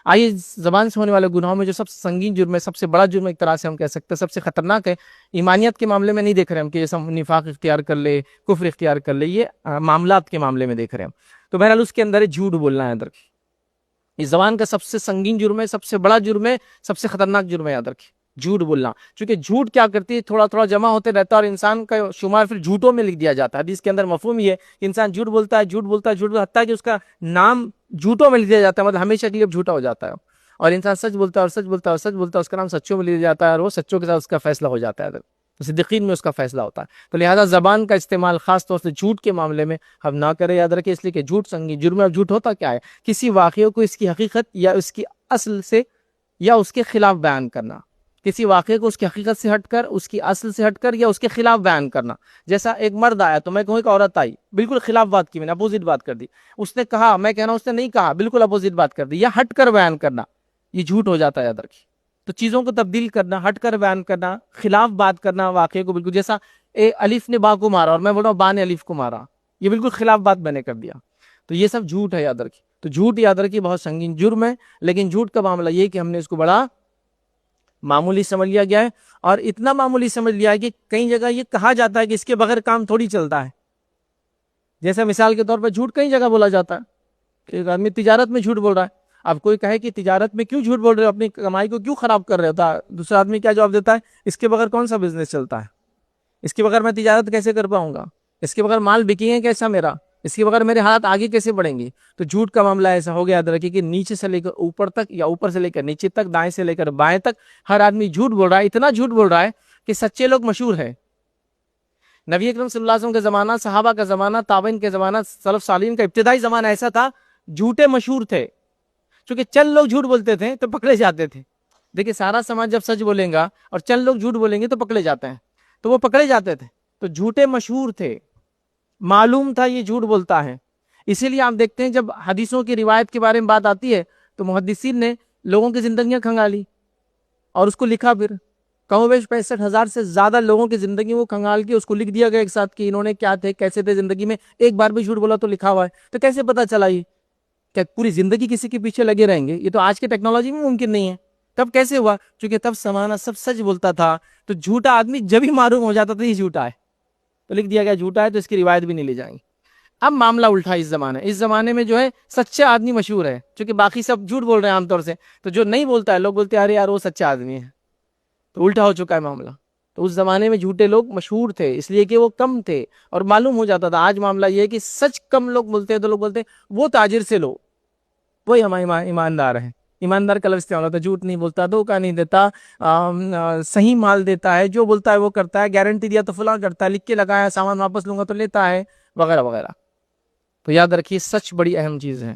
آئیے زبان سے ہونے والے گناہوں میں جو سب سے سنگین جرم ہے، سب سے بڑا جرم ایک طرح سے ہم کہہ سکتے ہیں، سب سے خطرناک ہے، ایمانیت کے معاملے میں نہیں دیکھ رہے ہم کہ جیسے ہم نفاق اختیار کر لے، کفر اختیار کر لے، یہ معاملات کے معاملے میں دیکھ رہے ہیں ہم۔ تو بہرحال اس کے اندر ہے جھوٹ بولنا ہے اندر کی، اس زبان کا سب سے سنگین جرم ہے، سب سے بڑا جرم ہے، سب سے خطرناک جرم ہے یاد رکھیے، جھوٹ بولنا۔ چونکہ جھوٹ کیا کرتی ہے، تھوڑا تھوڑا جمع ہوتے رہتا ہے اور انسان کا شمار پھر جھوٹوں میں لکھ دیا جاتا ہے۔ حدیث کے اندر مفہوم یہ ہے کہ انسان جھوٹ بولتا ہے، جھوٹ بولتا ہے، جھوٹ بولتا ہے، حتیٰ کہ اس کا نام جھوٹوں میں لکھ دیا جاتا ہے، مطلب ہمیشہ کے لیے جھوٹا ہو جاتا ہے۔ اور انسان سچ بولتا ہے اور سچ بولتا ہے اور سچ بولتا ہے، اس کا نام سچوں میں لکھ دیا جاتا ہے اور وہ سچوں کے ساتھ اس کا فیصلہ ہو جاتا ہے، صدیقین میں اس کا فیصلہ ہوتا ہے۔ تو لہذا زبان کا استعمال خاص طور سے جھوٹ کے معاملے میں ہم نہ کریں، یاد رکھیں، اس لیے کہ جھوٹ سنگین جرم ہے۔ اور جھوٹ ہوتا کیا ہے؟ کسی واقعے کو اس کی حقیقت یا اس کی اصل سے یا اس کے خلاف بیان کرنا، کسی واقعے کو اس کی حقیقت سے ہٹ کر، اس کی اصل سے ہٹ کر یا اس کے خلاف بیان کرنا۔ جیسا ایک مرد آیا تو میں کہوں ایک عورت آئی، بالکل خلاف بات کی، میں نے اپوزٹ بات کر دی۔ اس نے کہا، میں کہنا اس نے نہیں کہا، بالکل اپوزٹ بات کر دی، یا ہٹ کر بیان کرنا، یہ جھوٹ ہو جاتا ہے یاد رکھیے۔ تو چیزوں کو تبدیل کرنا، ہٹ کر بیان کرنا، خلاف بات کرنا واقعے کو، بالکل جیسا الف نے با کو مارا اور میں بول رہا ہوں با نے الف کو مارا، یہ بالکل خلاف بات میں نے کر دیا، تو یہ سب جھوٹ ہے یاد رکھیے۔ تو جھوٹ یاد رکھیے بہت سنگین جرم ہے، لیکن جھوٹ کا معاملہ یہ ہے کہ ہم نے اس کو بڑا معمولی سمجھ لیا گیا ہے، اور اتنا معمولی سمجھ لیا ہے کہ کئی جگہ یہ کہا جاتا ہے کہ اس کے بغیر کام تھوڑی چلتا ہے۔ جیسے مثال کے طور پر جھوٹ کئی جگہ بولا جاتا ہے کہ ایک آدمی تجارت میں جھوٹ بول رہا ہے، اب کوئی کہے کہ تجارت میں کیوں جھوٹ بول رہے ہو، اپنی کمائی کو کیوں خراب کر رہے ہوتا، دوسرا آدمی کیا جواب دیتا ہے، اس کے بغیر کون سا بزنس چلتا ہے، اس کے بغیر میں تجارت کیسے کر پاؤں گا، اس کے بغیر مال بکیں گے کیسا میرا، اس کے بغیر میرے حالات آگے کیسے بڑھیں گے۔ تو جھوٹ کا معاملہ ایسا ہو گیا یاد رکھیے کہ نیچے سے لے کر اوپر تک یا اوپر سے لے کر نیچے تک، دائیں سے لے کر بائیں تک ہر آدمی جھوٹ بول رہا ہے، اتنا جھوٹ بول رہا ہے کہ سچے لوگ مشہور ہیں۔ نبی اکرم صلی اللہ علیہ وسلم کا زمانہ، صحابہ کا زمانہ، تابعین کے زمانہ، سلف صالحین کا ابتدائی زمانہ ایسا تھا، جھوٹے مشہور تھے، چونکہ چند لوگ جھوٹ بولتے تھے تو پکڑے جاتے تھے۔ دیکھیں سارا سماج جب سچ بولیں گا اور چند لوگ جھوٹ بولیں گے تو پکڑے جاتے ہیں، تو وہ پکڑے جاتے تھے، تو جھوٹے مشہور تھے، معلوم تھا یہ جھوٹ بولتا ہے۔ اسی لیے آپ دیکھتے ہیں جب حدیثوں کی روایت کے بارے میں بات آتی ہے تو محدثین نے لوگوں کی زندگیاں کھنگالی اور اس کو لکھا، پھر کم و بیش 65,000 سے زیادہ لوگوں کی زندگی وہ کھنگال کے اس کو لکھ دیا گیا ایک ساتھ کہ انہوں نے کیا تھے، کیسے تھے زندگی میں، ایک بار بھی جھوٹ بولا تو لکھا ہوا ہے۔ تو کیسے پتا چلا یہ کہ پوری زندگی کسی کے پیچھے لگے رہیں گے؟ یہ تو آج کے ٹیکنالوجی میں ممکن نہیں ہے۔ تب کیسے ہوا؟ چونکہ تب زمانہ سب سچ بولتا تھا، تو جھوٹا آدمی جب ہی معلوم ہو جاتا تھا یہ جھوٹا ہے تو لکھ دیا گیا جھوٹا ہے، تو اس کی روایت بھی نہیں لی جائیں گی۔ اب معاملہ الٹا اس زمانے میں جو ہے سچا آدمی مشہور ہے، چونکہ باقی سب جھوٹ بول رہے ہیں عام طور سے، تو جو نہیں بولتا ہے لوگ بولتے ہیں ارے یار وہ سچا آدمی ہے، تو الٹا ہو چکا ہے معاملہ۔ تو اس زمانے میں جھوٹے لوگ مشہور تھے اس لیے کہ وہ کم تھے اور معلوم ہو جاتا تھا۔ آج معاملہ یہ ہے کہ سچ کم لوگ بولتے ہیں تو لوگ بولتے ہیں وہ تاجر سے لو، وہی ہمارا ایماندار ہے۔ ایماندار کا لفظ استعمال ہوتا ہے، جھوٹ نہیں بولتا، دھوکہ نہیں دیتا، صحیح مال دیتا ہے، جو بولتا ہے وہ کرتا ہے، گارنٹی دیا تو فلاں کرتا ہے، لکھ کے لگایا سامان واپس لوں گا تو لیتا ہے، وغیرہ وغیرہ۔ تو یاد رکھیے سچ بڑی اہم چیز ہے۔